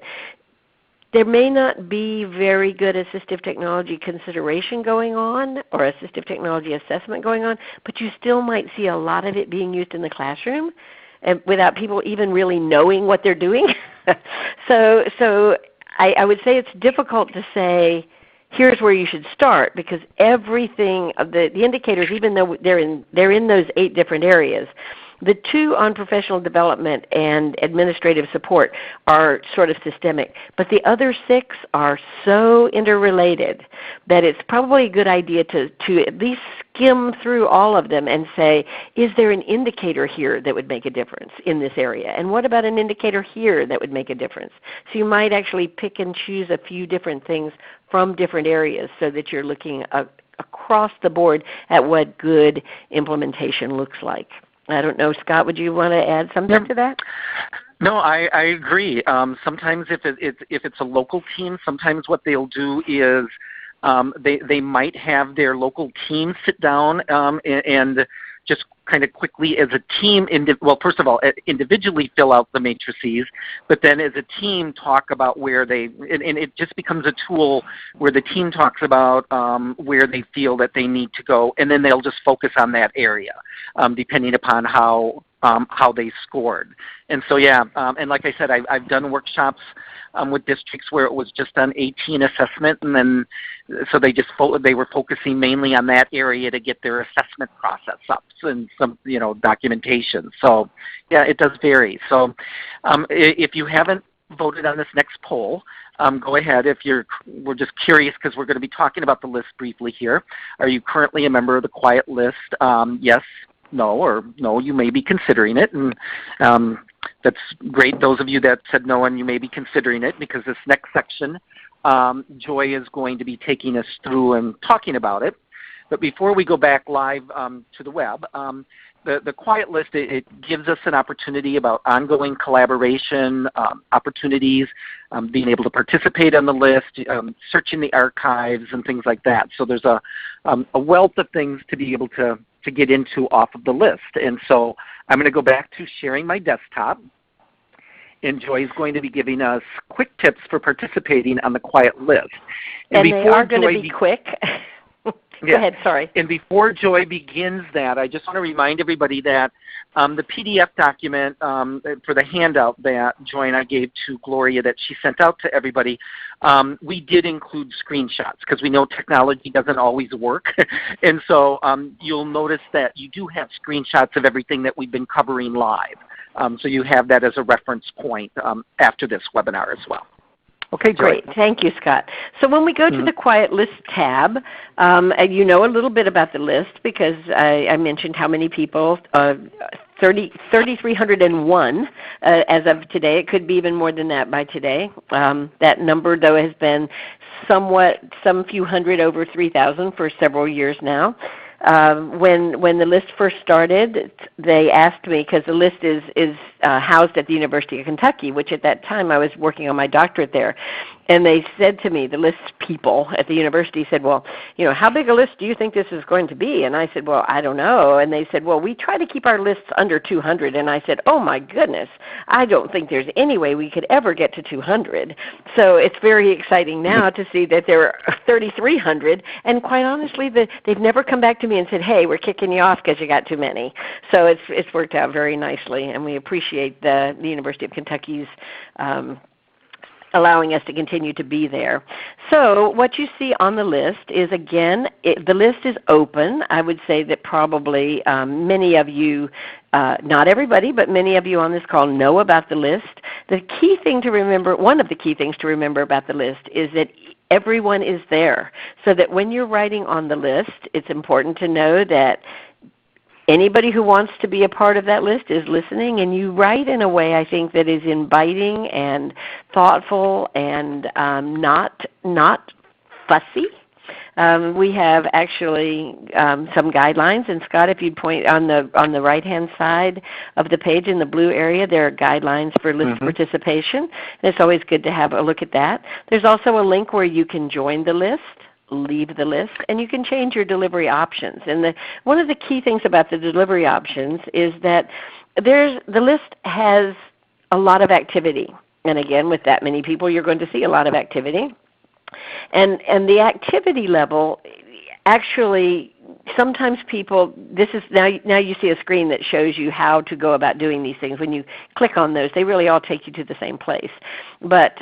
there may not be very good assistive technology consideration going on or assistive technology assessment going on, but you still might see a lot of it being used in the classroom and without people even really knowing what they're doing. So I would say it's difficult to say, here's where you should start, because everything, the indicators, even though they're in those 8 different areas, the 2 on professional development and administrative support are sort of systemic, but the other 6 are so interrelated that it's probably a good idea to at least skim through all of them and say, is there an indicator here that would make a difference in this area? And what about an indicator here that would make a difference? So you might actually pick and choose a few different things from different areas so that you're looking across the board at what good implementation looks like. I don't know, Scott, would you want to add something to that? No, I agree. Sometimes if it's a local team, sometimes what they'll do is they might have their local team sit down and just kind of quickly as a team, first of all, individually fill out the matrices, but then as a team talk about where and it just becomes a tool where the team talks about where they feel that they need to go, and then they'll just focus on that area, depending upon how they scored. And so, and like I said, I've done workshops with districts where it was just on 18 assessment, and then so they were focusing mainly on that area to get their assessment process up and some documentation. So it does vary. So if you haven't voted on this next poll, go ahead. We're just curious because we're going to be talking about the list briefly here. Are you currently a member of the QIAT list? Yes, no, or no, you may be considering it. And that's great, those of you that said no and you may be considering it, because this next section, Joy is going to be taking us through and talking about it. But before we go back live to the web, the QIAT list, it gives us an opportunity about ongoing collaboration, opportunities, being able to participate on the list, searching the archives and things like that. So there's a wealth of things to be able to get into off of the list. And so I'm going to go back to sharing my desktop. And Joy is going to be giving us quick tips for participating on the QIAT list. And they are going to be quick. Go ahead, sorry. And before Joy begins that, I just want to remind everybody that the PDF document for the handout that Joy and I gave to Gloria that she sent out to everybody, we did include screenshots because we know technology doesn't always work. And so you'll notice that you do have screenshots of everything that we've been covering live. So you have that as a reference point after this webinar as well. Okay, Joy. Great. Thank you, Scott. So when we go to the QIAT List tab, you know a little bit about the list because I mentioned how many people, 3,301 as of today. It could be even more than that by today. That number, though, has been some few hundred over 3,000 for several years now. When the list first started, they asked me, because the list is housed at the University of Kentucky, which at that time I was working on my doctorate there. And they said to me, the list people at the university said, well, you know, how big a list do you think this is going to be? And I said, well, I don't know. And they said, well, we try to keep our lists under 200. And I said, oh my goodness, I don't think there's any way we could ever get to 200. So it's very exciting now to see that there are 3,300. And quite honestly, they've never come back to me and said, hey, we're kicking you off because you got too many. So it's worked out very nicely, and we appreciate the University of Kentucky's allowing us to continue to be there. So what you see on the list is, again, the list is open. I would say that probably many of you, not everybody, but many of you on this call know about the list. The key thing to remember, one of the key things to remember about the list is that everyone is there. So that when you're writing on the list, it's important to know that anybody who wants to be a part of that list is listening, and you write in a way, I think, that is inviting and thoughtful and not fussy. We have actually some guidelines, and Scott, if you'd point on the right-hand side of the page in the blue area, there are guidelines for list participation, and it's always good to have a look at that. There's also a link where you can join the list, leave the list, and you can change your delivery options. And one of the key things about the delivery options is that the list has a lot of activity. And again, with that many people, you're going to see a lot of activity. And the activity level, actually, sometimes people, this is now you see a screen that shows you how to go about doing these things. When you click on those, they really all take you to the same place. But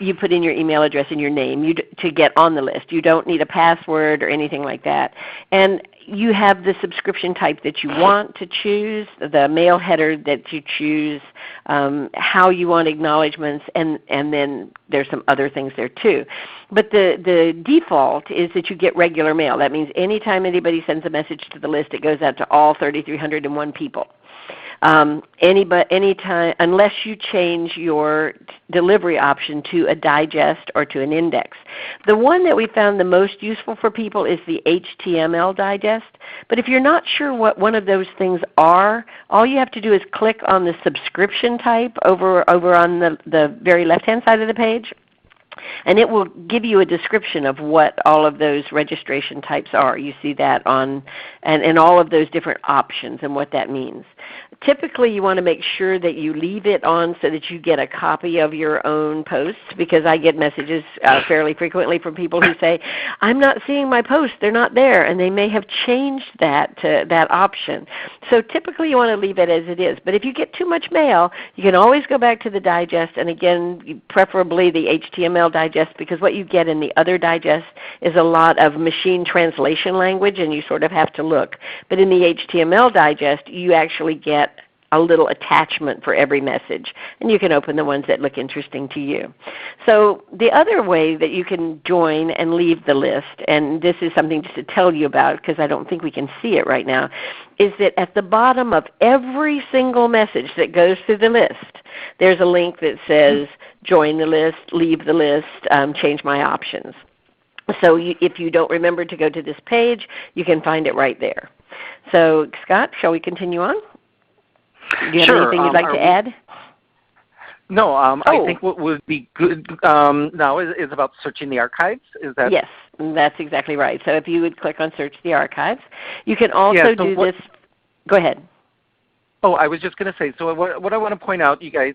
you put in your email address and your name to get on the list. You don't need a password or anything like that. And you have the subscription type that you want to choose, the mail header that you choose, how you want acknowledgments, and then there's some other things there too. But the default is that you get regular mail. That means anytime anybody sends a message to the list, it goes out to all 3,301 people. Anytime, unless you change your delivery option to a digest or to an index. The one that we found the most useful for people is the HTML digest. But if you're not sure what one of those things are, all you have to do is click on the subscription type over on the very left-hand side of the page. And it will give you a description of what all of those registration types are. You see that and all of those different options and what that means. Typically, you want to make sure that you leave it on so that you get a copy of your own posts, because I get messages fairly frequently from people who say, I'm not seeing my posts, they're not there, and they may have changed that to that option. So typically you want to leave it as it is. But if you get too much mail, you can always go back to the digest, and again, preferably the HTML digest, because what you get in the other digest is a lot of machine translation language, and you sort of have to look. But in the HTML digest, you actually get a little attachment for every message, and you can open the ones that look interesting to you. So the other way that you can join and leave the list, and this is something just to tell you about because I don't think we can see it right now, is that at the bottom of every single message that goes through the list, there's a link that says join the list, leave the list, change my options. So if you don't remember to go to this page, you can find it right there. So Scott, shall we continue on? Do you have anything you'd like to add? No, I think what would be good now is about searching the archives. Is that? Yes, that's exactly right. So if you would click on Search the Archives, you can also do this. Go ahead. Oh, I was just going to say, so what I want to point out, you guys,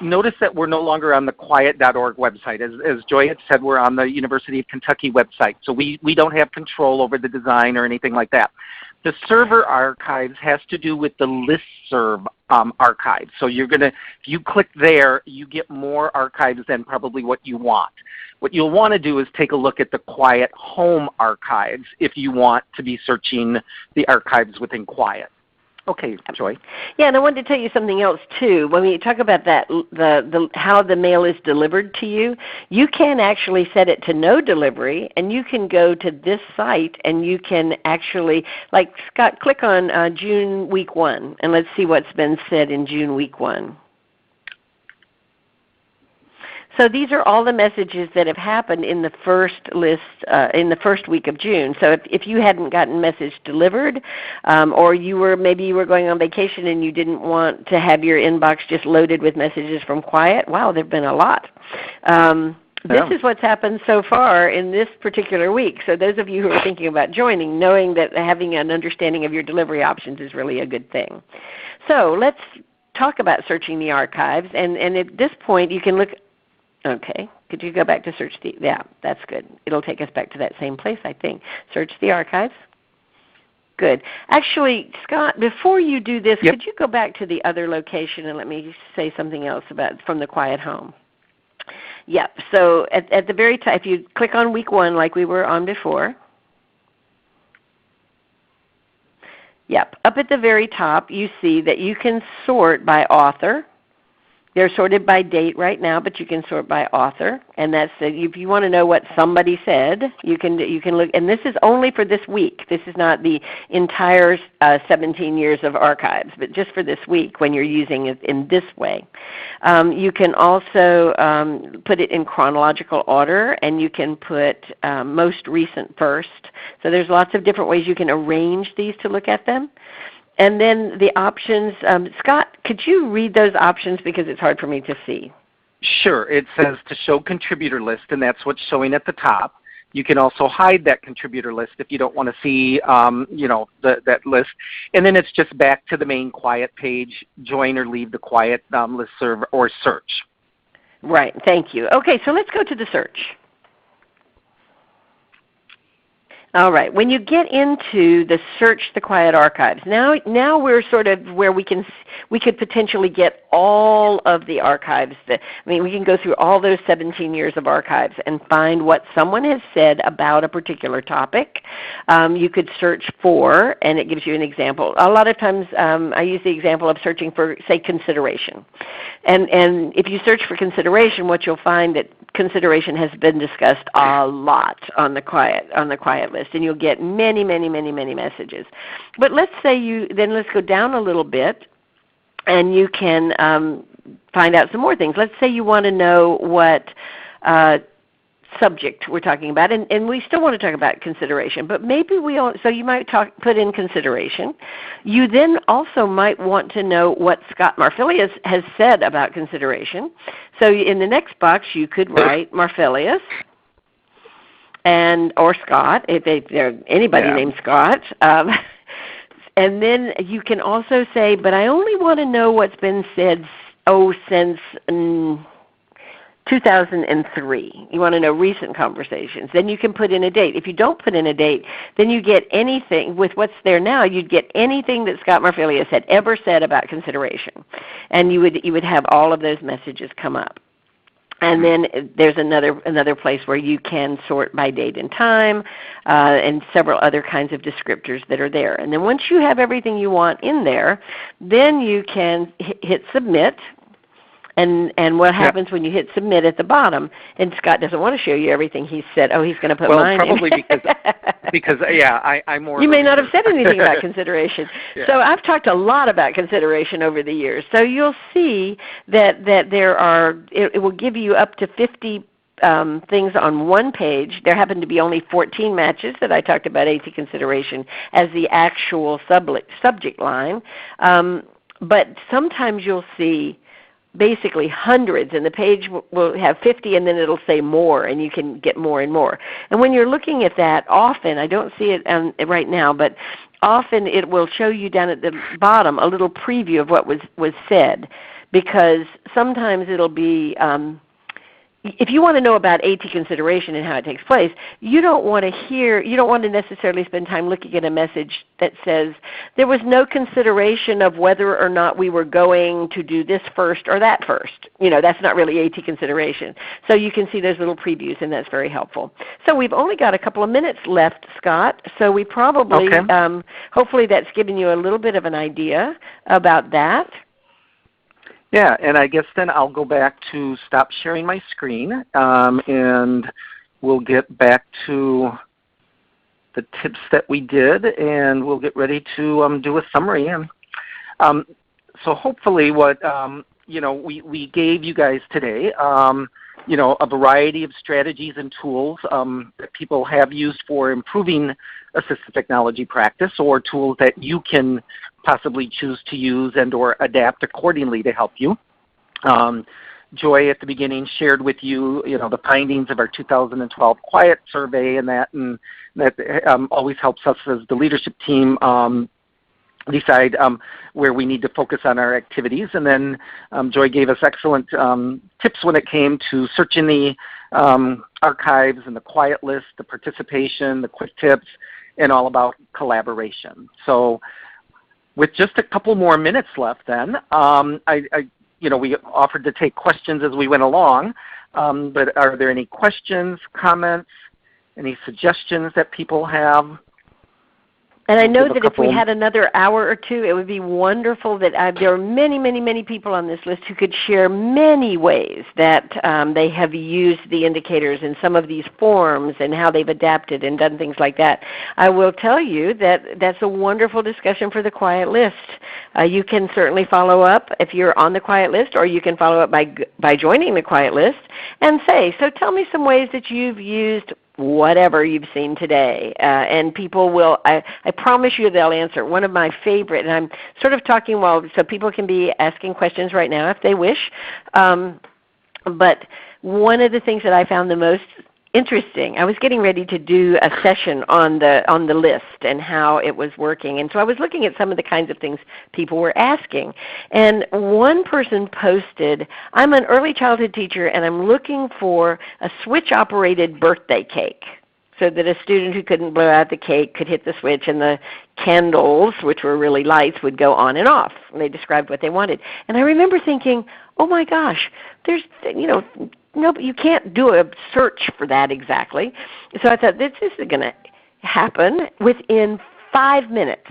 notice that we're no longer on the QIAT.org website. As Joy had said, we're on the University of Kentucky website, so we don't have control over the design or anything like that. The server archives has to do with the listserv archive. So you're going to, if you click there, you get more archives than probably what you want. What you'll want to do is take a look at the QIAT home archives if you want to be searching the archives within QIAT. Okay, Joy. Yeah, and I wanted to tell you something else too. When we talk about that, how the mail is delivered to you, you can actually set it to no delivery, and you can go to this site and you can actually, like Scott, click on June week 1, and let's see what's been said in June week 1. So these are all the messages that have happened in the first list, in the first week of June. So if you hadn't gotten message delivered, or maybe you were going on vacation and you didn't want to have your inbox just loaded with messages from QIAT, wow, there have been a lot. This is what's happened so far in this particular week. So those of you who are thinking about joining, knowing that having an understanding of your delivery options is really a good thing. So let's talk about searching the archives. And at this point, you can look. Okay, could you go back to search the, yeah, that's good. It'll take us back to that same place, I think. Search the archives. Good. Actually, Scott, before you do this, could you go back to the other location and let me say something else about from the QIAT home? Yep, so at the very top, if you click on week 1 like we were on before, yep, up at the very top you see that you can sort by author. They're sorted by date right now, but you can sort by author, and that's if you want to know what somebody said, you can look. And this is only for this week. This is not the entire 17 years of archives, but just for this week when you're using it in this way. You can also put it in chronological order, and you can put most recent first. So there's lots of different ways you can arrange these to look at them. And then the options, Scott, could you read those options because it's hard for me to see? Sure. It says to show contributor list, and that's what's showing at the top. You can also hide that contributor list if you don't want to see that list. And then it's just back to the main QIAT page, join or leave the QIAT listserv or search. Right. Thank you. Okay, so let's go to the search. All right. When you get into the search the QIAT archives, now we're sort of where we could potentially get all of the archives. We can go through all those 17 years of archives and find what someone has said about a particular topic. You could search for, and it gives you an example. A lot of times I use the example of searching for, say, consideration. And if you search for consideration, what you'll find that consideration has been discussed a lot on the QIAT list, and you'll get many, many, many, many messages. But let's go down a little bit, and you can find out some more things. Let's say you want to know what subject we're talking about, and we still want to talk about consideration, but maybe so you might put in consideration. You then also might want to know what Scott Marfilius has said about consideration. So in the next box you could write Marfilius or Scott, if there's anybody named Scott. And then you can also say, but I only want to know what's been said since 2003. You want to know recent conversations. Then you can put in a date. If you don't put in a date, then you get anything. With what's there now, you'd get anything that Scott Marfilius had ever said about consideration. And you would have all of those messages come up. And then there's another place where you can sort by date and time, and several other kinds of descriptors that are there. And then once you have everything you want in there, then you can hit submit. And what happens when you hit submit at the bottom? And Scott doesn't want to show you everything he said. Oh, he's going to put mine in. Well, probably because I'm more. You may not have said anything about consideration. Yeah. So I've talked a lot about consideration over the years. So you'll see that there are. It will give you up to 50 things on one page. There happen to be only 14 matches that I talked about AT consideration as the actual subject line. But sometimes you'll see basically hundreds, and the page will have 50, and then it'll say more, and you can get more and more. And when you're looking at that, often, I don't see it right now, but often it will show you down at the bottom a little preview of what was said, because sometimes it'll be if you want to know about AT consideration and how it takes place, you don't want to necessarily spend time looking at a message that says there was no consideration of whether or not we were going to do this first or that first. That's not really AT consideration. So you can see those little previews, and that's very helpful. So we've only got a couple of minutes left, Scott, so we probably, hopefully that's given you a little bit of an idea about that. Yeah, and I guess then I'll go back to stop sharing my screen, and we'll get back to the tips that we did, and we'll get ready to do a summary. And so hopefully what we gave you guys today, a variety of strategies and tools that people have used for improving assistive technology practice, or tools that you can possibly choose to use and or adapt accordingly to help you. Joy at the beginning shared with you, the findings of our 2012 QIAT survey, and that always helps us as the leadership team decide where we need to focus on our activities. And then Joy gave us excellent tips when it came to searching the archives and the QIAT list, the participation, the quick tips, and all about collaboration. So with just a couple more minutes left then, we offered to take questions as we went along, but are there any questions, comments, any suggestions that people have? And I know that if we had another hour or two, it would be wonderful that there are many, many, many people on this list who could share many ways that they have used the indicators in some of these forms and how they've adapted and done things like that. I will tell you that that's a wonderful discussion for the QIAT list. You can certainly follow up if you're on the QIAT list, or you can follow up by joining the QIAT list and say, so tell me some ways that you've used whatever you've seen today, and people will, I promise you they'll answer. One of my favorite, and I'm sort of talking so people can be asking questions right now if they wish, but one of the things that I found the most interesting, I was getting ready to do a session on the list and how it was working, and so I was looking at some of the kinds of things people were asking. And one person posted, I'm an early childhood teacher and I'm looking for a switch-operated birthday cake, so that a student who couldn't blow out the cake could hit the switch and the candles, which were really lights, would go on and off. And they described what they wanted. And I remember thinking, oh my gosh, there's, no, but you can't do a search for that exactly. So I thought, this is going to happen within 5 minutes.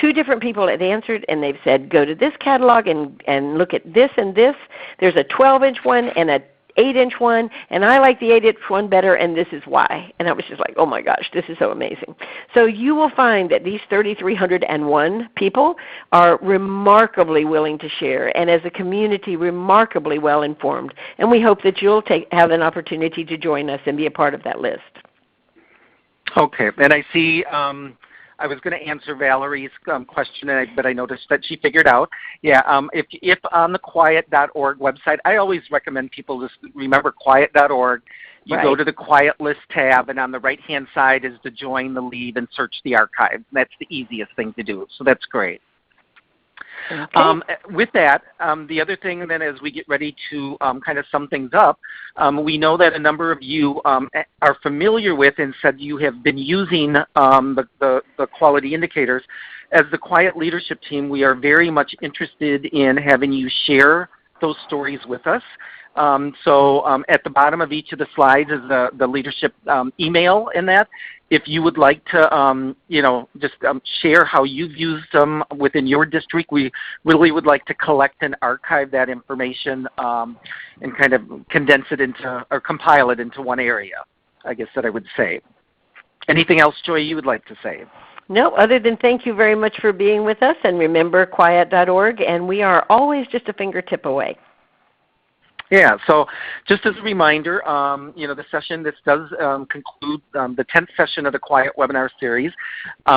2 different people have answered, and they've said, go to this catalog and look at this and this. There's a 12-inch one and a 8-inch one, and I like the 8-inch one better, and this is why. And I was just like, oh my gosh, this is so amazing. So you will find that these 3,301 people are remarkably willing to share, and as a community, remarkably well informed. And we hope that you'll have an opportunity to join us and be a part of that list. Okay, and I see I was going to answer Valerie's question, but I noticed that she figured out. Yeah, if on the QIAT.org website, I always recommend people just remember QIAT.org. You go to the QIAT list tab, and on the right-hand side is to join the lead and search the archive. That's the easiest thing to do, so that's great. Okay. With that, the other thing then as we get ready to kind of sum things up, we know that a number of you are familiar with and said you have been using the quality indicators. As the QIAT leadership team, we are very much interested in having you share those stories with us. At the bottom of each of the slides is the leadership email in that. If you would like to, just share how you've used them within your district, we really would like to collect and archive that information and kind of condense it into, or compile it into one area, I guess that I would say. Anything else, Joy, you would like to say? No, other than thank you very much for being with us, and remember QIAT.org, and we are always just a fingertip away. Yeah, so just as a reminder, the session, this does conclude the 10th session of the QIAT webinar series.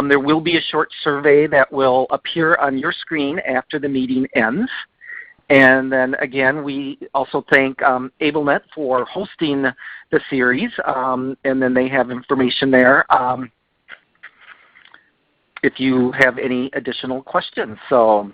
There will be a short survey that will appear on your screen after the meeting ends. And then again, we also thank AbleNet for hosting the series, and then they have information there if you have any additional questions. So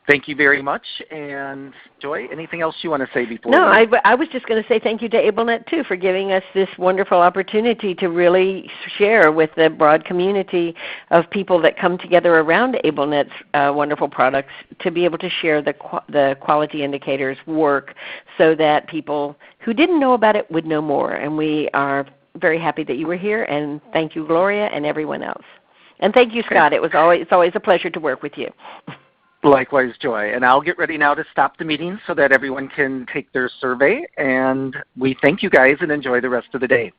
thank you very much. And Joy, anything else you want to say before? No, I was just going to say thank you to AbleNet too for giving us this wonderful opportunity to really share with the broad community of people that come together around AbleNet's wonderful products to be able to share the quality indicators work so that people who didn't know about it would know more. And we are very happy that you were here, and thank you, Gloria, and everyone else. And thank you, Scott. It's always a pleasure to work with you. Likewise, Joy. And I'll get ready now to stop the meeting so that everyone can take their survey. And we thank you guys and enjoy the rest of the day.